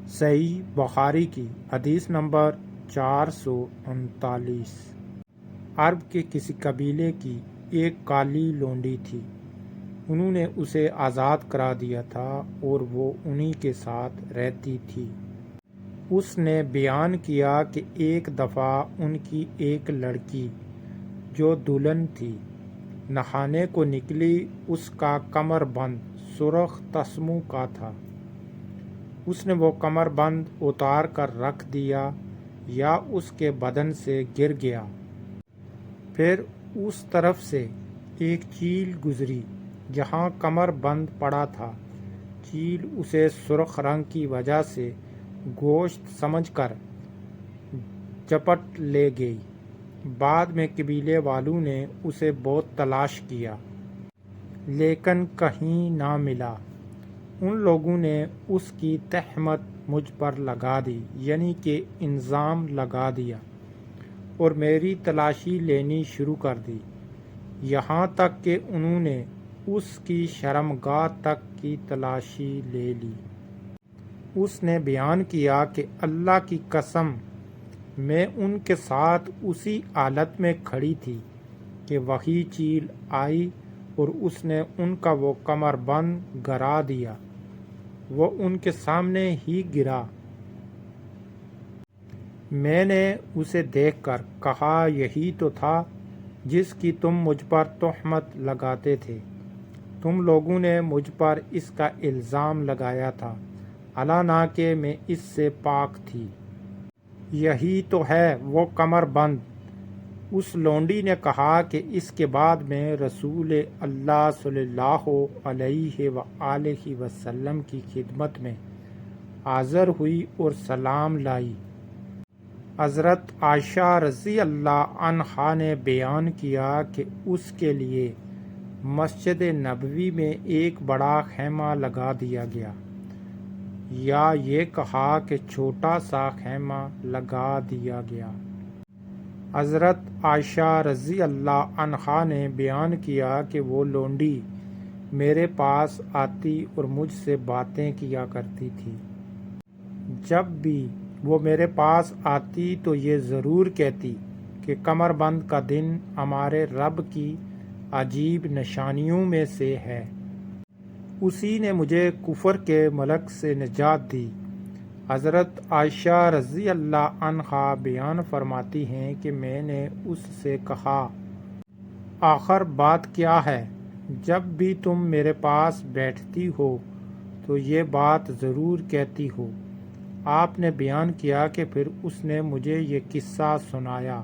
صحیح بخاری کی حدیث نمبر 439۔ عرب کے کسی قبیلے کی ایک کالی لونڈی تھی۔ انہوں نے اسے آزاد کرا دیا تھا اور وہ انہی کے ساتھ رہتی تھی۔ اس نے بیان کیا کہ ایک دفعہ ان کی ایک لڑکی جو دلہن تھی نہانے کو نکلی۔ اس کا کمر بند سرخ تسموں کا تھا۔ اس نے وہ کمر بند اتار کر رکھ دیا یا اس کے بدن سے گر گیا۔ پھر اس طرف سے ایک چیل گزری جہاں کمر بند پڑا تھا۔ چیل اسے سرخ رنگ کی وجہ سے گوشت سمجھ کر جپٹ لے گئی۔ بعد میں قبیلے والوں نے اسے بہت تلاش کیا لیکن کہیں نہ ملا۔ ان لوگوں نے اس کی تہمت مجھ پر لگا دی، یعنی کہ الزام لگا دیا، اور میری تلاشی لینی شروع کر دی، یہاں تک کہ انہوں نے اس کی شرمگاہ تک کی تلاشی لے لی۔ اس نے بیان کیا کہ اللہ کی قسم میں ان کے ساتھ اسی حالت میں کھڑی تھی کہ وہی چیل آئی اور اس نے ان کا وہ کمر بند گرا دیا۔ وہ ان کے سامنے ہی گرا۔ میں نے اسے دیکھ کر کہا، یہی تو تھا جس کی تم مجھ پر تہمت لگاتے تھے۔ تم لوگوں نے مجھ پر اس کا الزام لگایا تھا، حالانکہ میں اس سے پاک تھی۔ یہی تو ہے وہ کمر بند۔ اس لونڈی نے کہا کہ اس کے بعد میں رسول اللہ صلی اللہ علیہ وآلہ وسلم کی خدمت میں حاضر ہوئی اور سلام لائی۔ حضرت عائشہ رضی اللہ عنہا نے بیان کیا کہ اس کے لیے مسجد نبوی میں ایک بڑا خیمہ لگا دیا گیا، یا یہ کہا کہ چھوٹا سا خیمہ لگا دیا گیا۔ حضرت عائشہ رضی اللہ عنہا نے بیان کیا کہ وہ لونڈی میرے پاس آتی اور مجھ سے باتیں کیا کرتی تھی۔ جب بھی وہ میرے پاس آتی تو یہ ضرور کہتی کہ کمر بند کا دن ہمارے رب کی عجیب نشانیوں میں سے ہے۔ اسی نے مجھے کفر کے ملک سے نجات دی۔ حضرت عائشہ رضی اللہ عنہا بیان فرماتی ہیں کہ میں نے اس سے کہا، آخر بات کیا ہے؟ جب بھی تم میرے پاس بیٹھتی ہو تو یہ بات ضرور کہتی ہو۔ آپ نے بیان کیا کہ پھر اس نے مجھے یہ قصہ سنایا۔